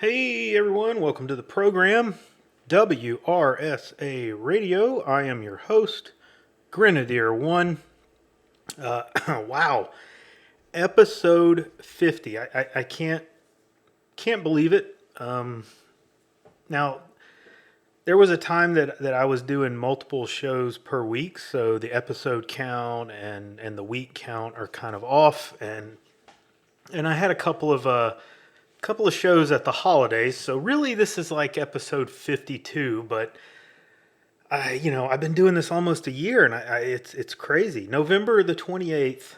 Hey everyone, welcome to the program, WRSA Radio. I am your host, Grenadier One. Wow, episode 50. I can't believe it. Now, there was a time that I was doing multiple shows per week, so the episode count and the week count are kind of off, and I had a couple of shows at the holidays, so really this is like episode 52. But I've been doing this almost a year, and it's crazy. November the 28th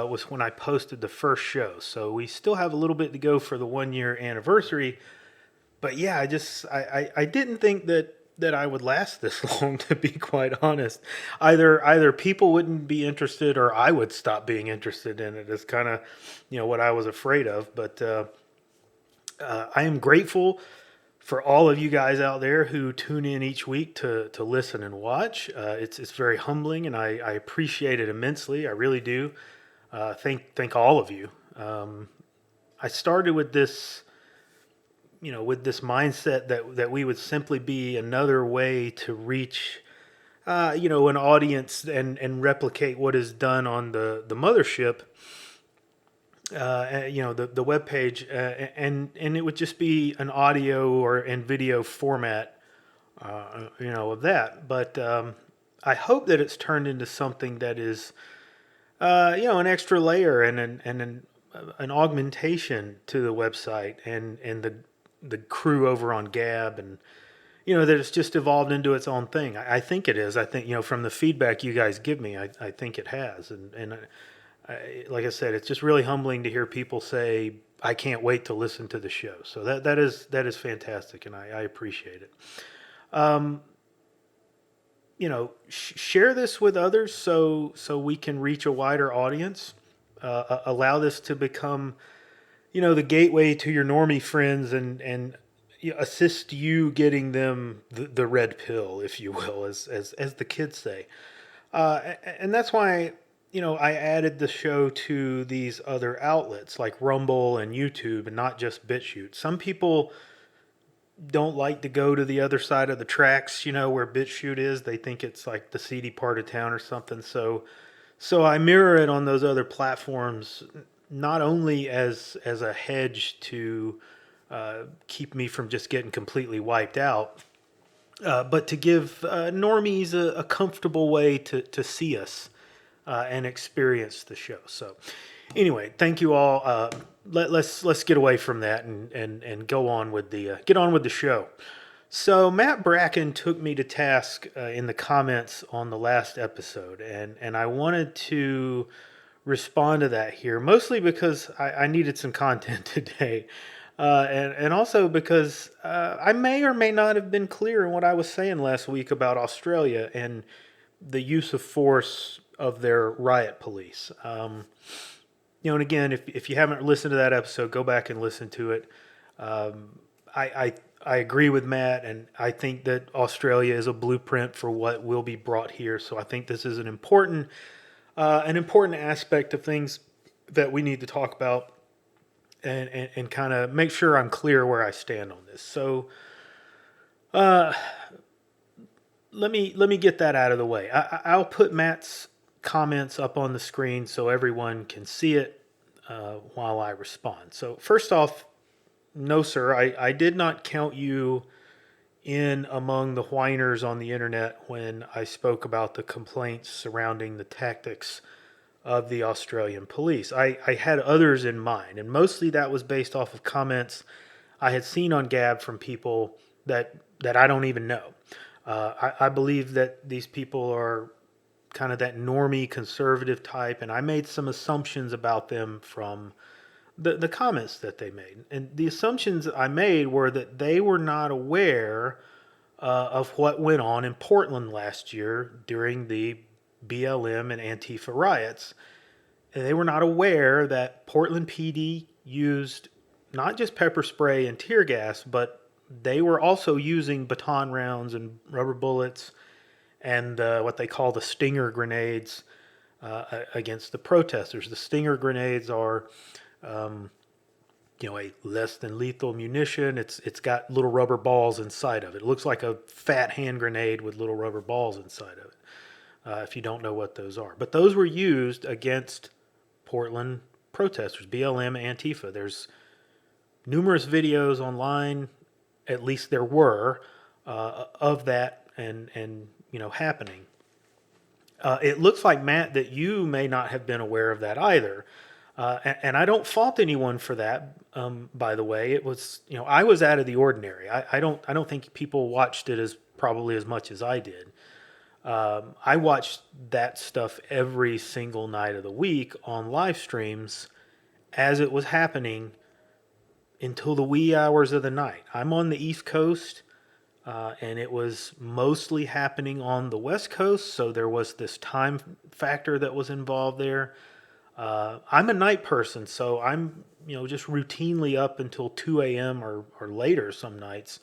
was when I posted the first show, so we still have a little bit to go for the 1 year anniversary. But yeah, I didn't think that I would last this long, to be quite honest. Either people wouldn't be interested, or I would stop being interested in it. Is kind of what I was afraid of. But I am grateful for all of you guys out there who tune in each week to listen and watch. It's very humbling, and I appreciate it immensely. I really do. Thank all of you. I started with this, with this mindset that we would simply be another way to reach, an audience and replicate what is done on the mothership. The web page, and it would just be an audio or and video format, of that. But I hope that it's turned into something that is, an extra layer and an augmentation to the website and the crew over on Gab, and that it's just evolved into its own thing. I think it is. I think from the feedback you guys give me, I think it has, and like I said, it's just really humbling to hear people say, "I can't wait to listen to the show." So that is fantastic, and I appreciate it. Um, Share this with others so we can reach a wider audience. Allow this to become, the gateway to your normie friends, and assist you getting them the red pill, if you will, as the kids say. And that's why I added the show to these other outlets like Rumble and YouTube, and not just BitChute. Some people don't like to go to the other side of the tracks, where BitChute is. They think it's like the seedy part of town or something. So I mirror it on those other platforms, not only as a hedge to keep me from just getting completely wiped out, but to give normies a comfortable way to see us and experience the show. So, anyway, thank you all. Let's get away from that and go on with the show. So Matt Bracken took me to task in the comments on the last episode, and I wanted to respond to that here, mostly because I needed some content today. And also because I may or may not have been clear in what I was saying last week about Australia and the use of force of their riot police. And again, if you haven't listened to that episode, go back and listen to it. I agree with Matt, and I think that Australia is a blueprint for what will be brought here. So I think this is an important aspect of things that we need to talk about, and kind of make sure I'm clear where I stand on this. So let me get that out of the way. I'll put Matt's comments up on the screen so everyone can see it while I respond. So first off, no, sir, I did not count you in among the whiners on the internet when I spoke about the complaints surrounding the tactics of the Australian police. I had others in mind, and mostly that was based off of comments I had seen on Gab from people that I don't even know. I believe that these people are kind of that normie conservative type, and I made some assumptions about them from the comments that they made. And the assumptions I made were that they were not aware of what went on in Portland last year during the BLM and Antifa riots. And they were not aware that Portland PD used not just pepper spray and tear gas, but they were also using baton rounds and rubber bullets and what they call the stinger grenades against the protesters. The stinger grenades are a less than lethal munition. It's got little rubber balls inside of it. It looks like a fat hand grenade with little rubber balls inside of it. If you don't know what those are, but those were used against Portland protesters, BLM, Antifa. There's numerous videos online, at least there were, of that and happening. It looks like, Matt, that you may not have been aware of that either. And I don't fault anyone for that. By the way, it was, I was out of the ordinary. I don't think people watched it as probably as much as I did. I watched that stuff every single night of the week on live streams as it was happening until the wee hours of the night. I'm on the East Coast, and it was mostly happening on the West Coast, so there was this time factor that was involved there. I'm a night person, so I'm just routinely up until 2 a.m. or later some nights.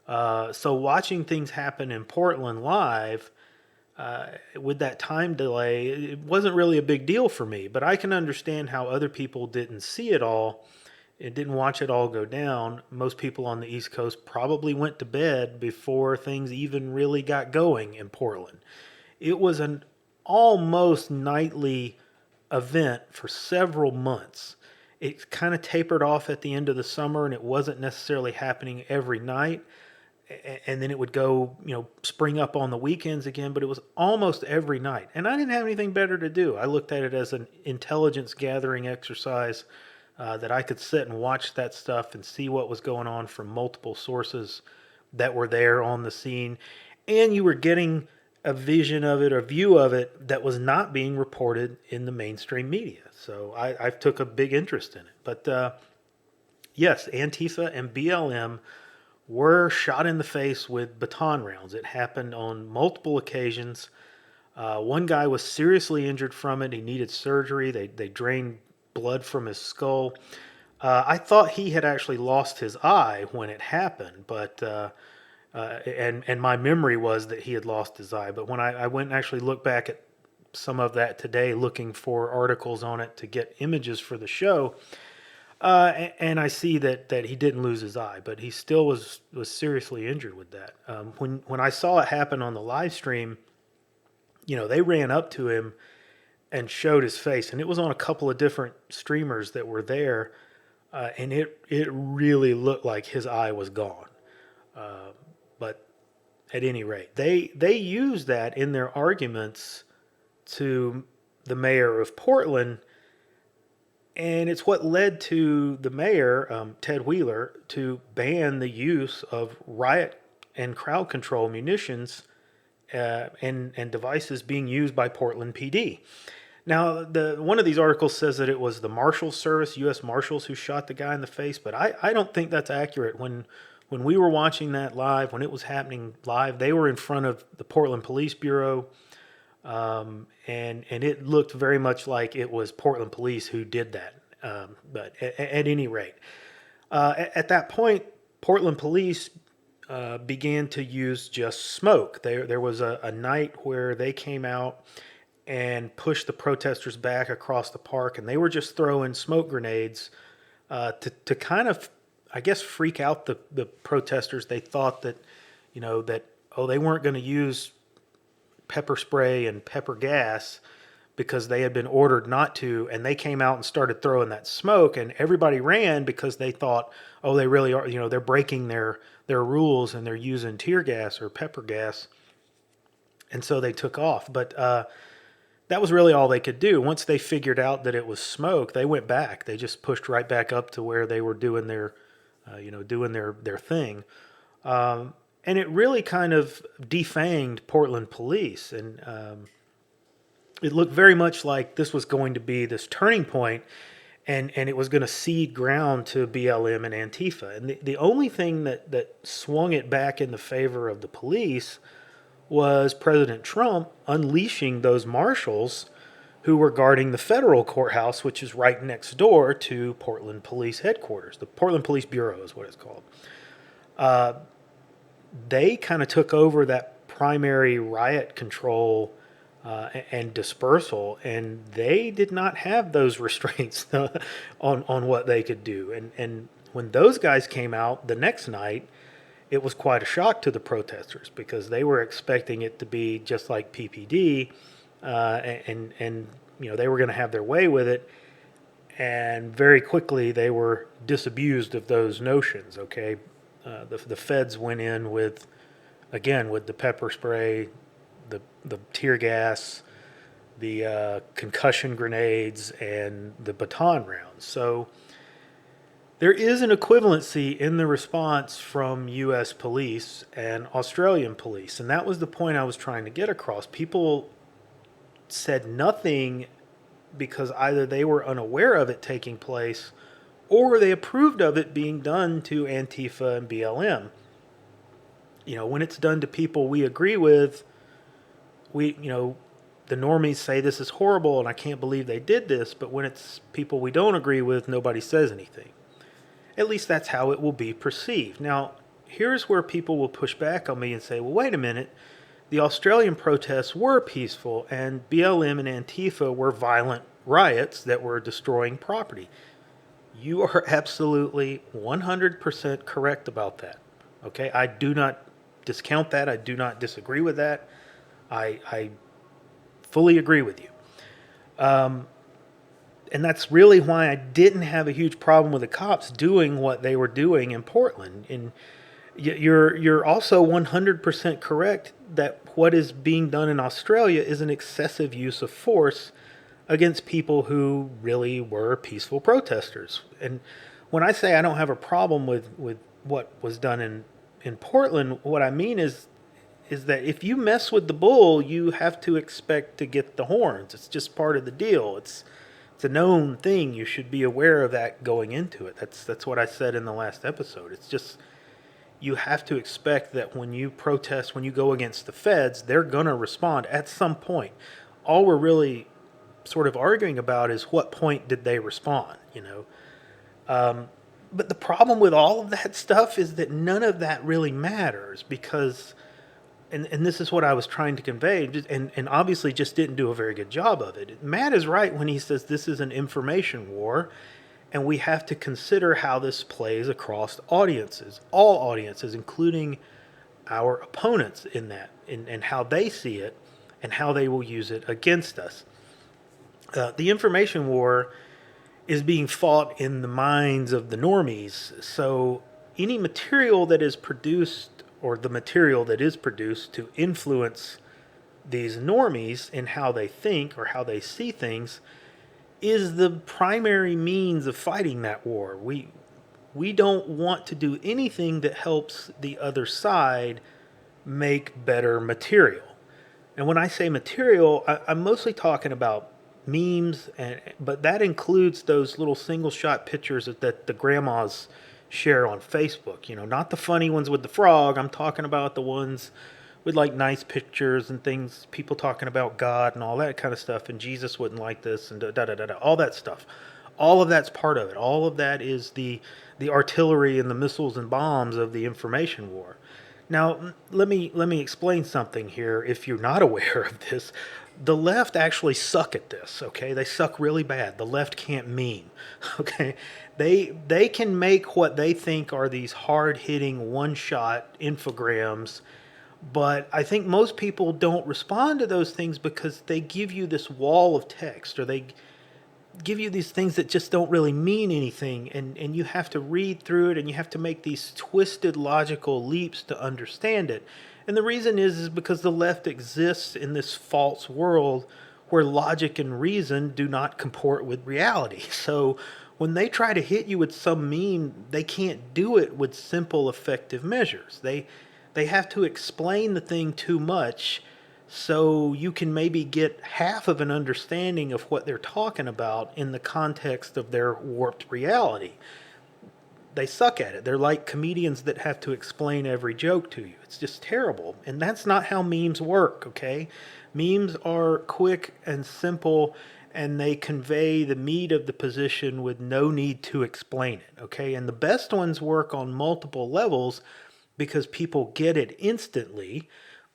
So watching things happen in Portland live, with that time delay, it wasn't really a big deal for me, but I can understand how other people didn't see it all and didn't watch it all go down. Most people on the East Coast probably went to bed before things even really got going in Portland. It was an almost nightly event for several months. It kind of tapered off at the end of the summer, and it wasn't necessarily happening every night. And then it would go, spring up on the weekends again, but it was almost every night. And I didn't have anything better to do. I looked at it as an intelligence gathering exercise, that I could sit and watch that stuff and see what was going on from multiple sources that were there on the scene. And you were getting a vision of it, a view of it that was not being reported in the mainstream media. So I took a big interest in it. But yes, Antifa and BLM were shot in the face with baton rounds. It happened on multiple occasions. One guy was seriously injured from it. He needed surgery. They drained blood from his skull. I thought he had actually lost his eye when it happened, but and my memory was that he had lost his eye. But when I went and actually looked back at some of that today, looking for articles on it to get images for the show, and I see that he didn't lose his eye, but he still was seriously injured with that. When I saw it happen on the live stream, they ran up to him and showed his face, and it was on a couple of different streamers that were there, and it really looked like his eye was gone. But at any rate, they used that in their arguments to the mayor of Portland. And it's what led to the mayor, Ted Wheeler, to ban the use of riot and crowd control munitions and devices being used by Portland PD. Now, one of these articles says that it was the Marshals Service, U.S. Marshals, who shot the guy in the face, but I don't think that's accurate. When we were watching that live, when it was happening live, they were in front of the Portland Police Bureau. And it looked very much like it was Portland police who did that. But at any rate, at that point, Portland police began to use just smoke. There was a night where they came out and pushed the protesters back across the park, and they were just throwing smoke grenades to kind of, I guess, freak out the protesters. They thought that, they weren't going to use pepper spray and pepper gas because they had been ordered not to, and they came out and started throwing that smoke, and everybody ran because they thought, they really are, they're breaking their rules and they're using tear gas or pepper gas, and so they took off. But that was really all they could do. Once they figured out that it was smoke, they went back. They just pushed right back up to where they were doing their thing. And it really kind of defanged Portland police. And it looked very much like this was going to be this turning point, and it was going to cede ground to BLM and Antifa. And the only thing that swung it back in the favor of the police was President Trump unleashing those marshals who were guarding the federal courthouse, which is right next door to Portland Police Headquarters. The Portland Police Bureau is what it's called. They kind of took over that primary riot control and dispersal, and they did not have those restraints on what they could do. And when those guys came out the next night, it was quite a shock to the protesters because they were expecting it to be just like PPD, and they were going to have their way with it. And very quickly they were disabused of those notions. Okay, the feds went in with the pepper spray, the tear gas, the concussion grenades, and the baton rounds. So there is an equivalency in the response from U.S. police and Australian police, and that was the point I was trying to get across. People said nothing because either they were unaware of it taking place or they approved of it being done to Antifa and BLM. When it's done to people we agree with, the normies say this is horrible and I can't believe they did this, but when it's people we don't agree with, nobody says anything. At least that's how it will be perceived. Now, here's where people will push back on me and say, well, wait a minute. The Australian protests were peaceful and BLM and Antifa were violent riots that were destroying property. You are absolutely 100% correct about that. Okay? I do not discount that. I do not disagree with that. I fully agree with you. And that's really why I didn't have a huge problem with the cops doing what they were doing in Portland. And you're also 100% correct that what is being done in Australia is an excessive use of force against people who really were peaceful protesters. And when I say I don't have a problem with what was done in Portland, what I mean is that if you mess with the bull, you have to expect to get the horns. It's just part of the deal. It's a known thing. You should be aware of that going into it. That's what I said in the last episode. It's just you have to expect that when you protest, when you go against the feds, they're going to respond at some point. All we're really sort of arguing about is what point did they respond, But the problem with all of that stuff is that none of that really matters because, and this is what I was trying to convey, and obviously just didn't do a very good job of it. Matt is right when he says this is an information war, and we have to consider how this plays across audiences, all audiences, including our opponents in that, and how they see it, and how they will use it against us. The information war is being fought in the minds of the normies, so any material that is produced, or the material that is produced to influence these normies in how they think or how they see things, is the primary means of fighting that war. We don't want to do anything that helps the other side make better material. And when I say material, I'm mostly talking about memes, but that includes those little single shot pictures that the grandmas share on Facebook. Not the funny ones with the frog. I'm talking about the ones with like nice pictures and things, people talking about God and all that kind of stuff, and Jesus wouldn't like this, and all that stuff. All of that's part of it. All of that is the artillery and the missiles and bombs of the information war. Now, let me explain something here. If you're not aware of this, the left actually suck at this. Okay, they suck really bad. The left can't meme. Okay, they can make what they think are these hard-hitting, one-shot infograms. But I think most people don't respond to those things because they give you this wall of text, or they give you these things that just don't really mean anything, and you have to read through it, and you have to make these twisted logical leaps to understand it. And the reason is because the left exists in this false world where logic and reason do not comport with reality. So when they try to hit you with some meme, they can't do it with simple, effective measures. They have to explain the thing too much so you can maybe get half of an understanding of what they're talking about in the context of their warped reality. They suck at it. They're like comedians that have to explain every joke to you. It's just terrible. And that's not how memes work, okay? Memes are quick and simple, and they convey the meat of the position with no need to explain it, okay? And the best ones work on multiple levels because people get it instantly.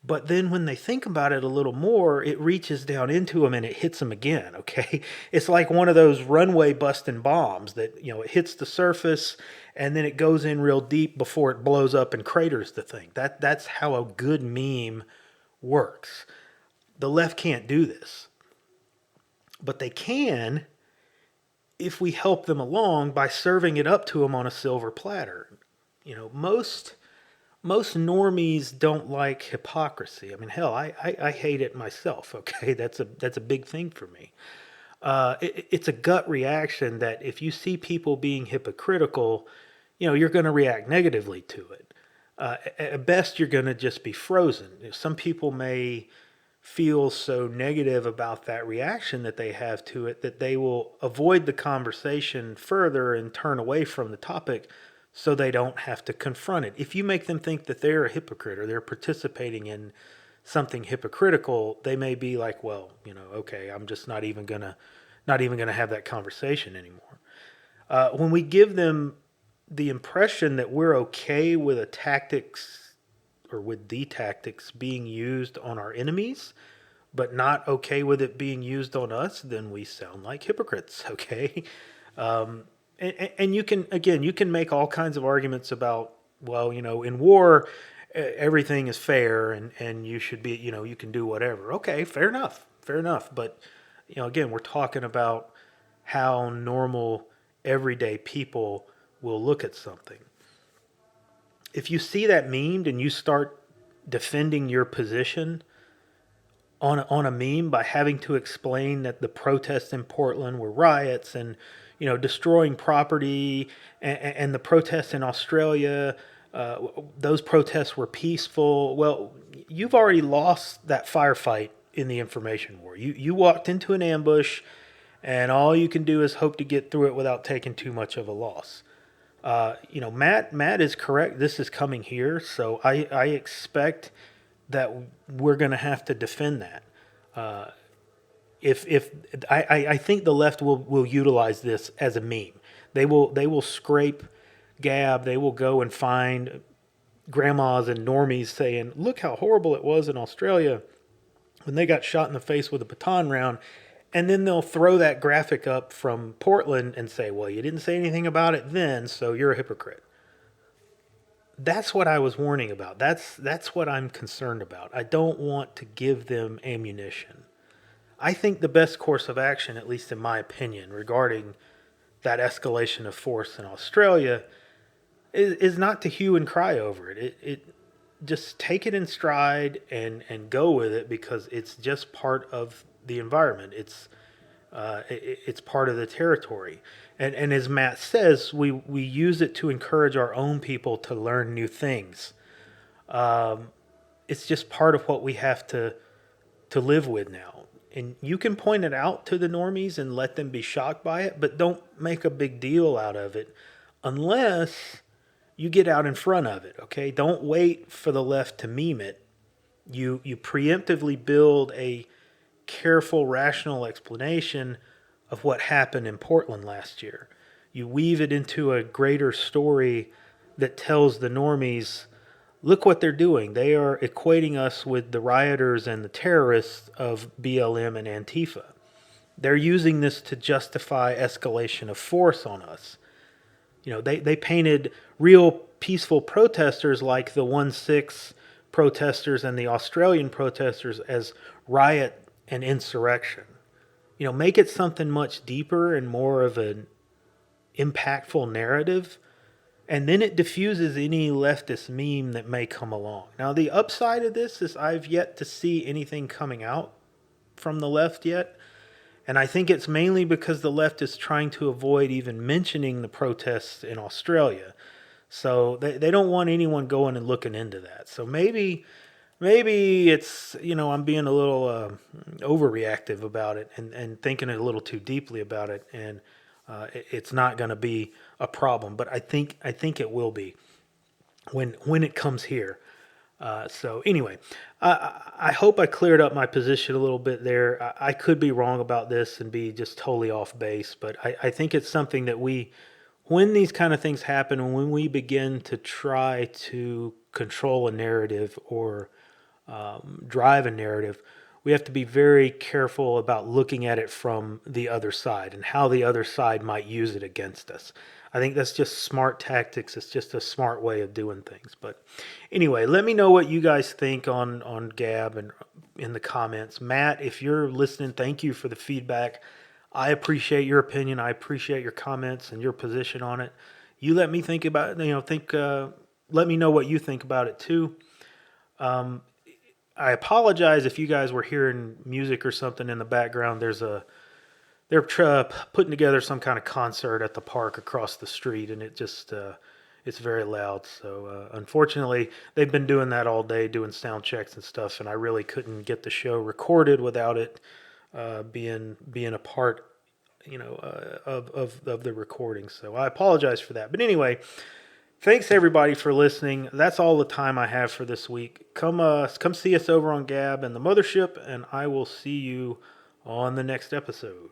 But then when they think about it a little more, it reaches down into them and it hits them again, okay? It's like one of those runway busting bombs that, it hits the surface and then it goes in real deep before it blows up and craters the thing. That's how a good meme works. The left can't do this. But they can if we help them along by serving it up to them on a silver platter. Most normies don't like hypocrisy. I mean, hell, I hate it myself. Okay, that's a big thing for me. It's a gut reaction that if you see people being hypocritical, you're going to react negatively to it. At best, you're going to just be frozen. Some people may feel so negative about that reaction that they have to it that they will avoid the conversation further and turn away from the topic so they don't have to confront it. If you make them think that they're a hypocrite or they're participating in something hypocritical, they may be like, well, okay, I'm just not even gonna have that conversation anymore. When we give them the impression that we're okay with a tactics or with the tactics being used on our enemies, but not okay with it being used on us, then we sound like hypocrites, okay? And you can make all kinds of arguments about, well, in war, everything is fair and you should be, you can do whatever. Okay, fair enough. But, again, we're talking about how normal, everyday people will look at something. If you see that memed and you start defending your position on a meme by having to explain that the protests in Portland were riots and destroying property, and the protests in Australia, those protests were peaceful. Well, you've already lost that firefight in the information war. You walked into an ambush, and all you can do is hope to get through it without taking too much of a loss. Matt is correct. This is coming here, so I expect that we're going to have to defend that. If I think the left will utilize this as a meme. They will scrape Gab. They will go and find grandmas and normies saying, "Look how horrible it was in Australia when they got shot in the face with a baton round." And then they'll throw that graphic up from Portland and say, "Well, you didn't say anything about it then, so you're a hypocrite." That's what I was warning about. That's what I'm concerned about. I don't want to give them ammunition. I think the best course of action, at least in my opinion, regarding that escalation of force in Australia is not to hue and cry over it. It just take it in stride and go with it, because it's just part of the environment. It's part of the territory. And as Matt says, we use it to encourage our own people to learn new things. It's just part of what we have to live with now. And you can point it out to the normies and let them be shocked by it, but don't make a big deal out of it unless you get out in front of it, okay? Don't wait for the left to meme it. You preemptively build a careful, rational explanation of what happened in Portland last year. You weave it into a greater story that tells the normies, look what they're doing. They are equating us with the rioters and the terrorists of BLM and Antifa. They're using this to justify escalation of force on us. They painted real peaceful protesters like the 1-6 protesters and the Australian protesters as riot and insurrection. Make it something much deeper and more of an impactful narrative, and then it diffuses any leftist meme that may come along. Now, the upside of this is I've yet to see anything coming out from the left yet, and I think it's mainly because the left is trying to avoid even mentioning the protests in Australia. So they don't want anyone going and looking into that. So maybe it's, I'm being a little overreactive about it and thinking a little too deeply about it, and it's not going to be a problem. But I think it will be when it comes here. So anyway, I hope I cleared up my position a little bit there. I could be wrong about this and be just totally off base, but I think it's something that when these kind of things happen, and when we begin to try to control a narrative or drive a narrative, we have to be very careful about looking at it from the other side and how the other side might use it against us. I think that's just smart tactics. It's just a smart way of doing things. But anyway, let me know what you guys think on Gab and in the comments. Matt, if you're listening, thank you for the feedback. I appreciate your opinion. I appreciate your comments and your position on it. You let me think about it. Let me know what you think about it too. I apologize if you guys were hearing music or something in the background. They're putting together some kind of concert at the park across the street, and it's very loud. So unfortunately, they've been doing that all day, doing sound checks and stuff, and I really couldn't get the show recorded without it being a part, of the recording. So I apologize for that. But anyway. Thanks everybody for listening. That's all the time I have for this week. Come see us over on Gab and the Mothership, and I will see you on the next episode.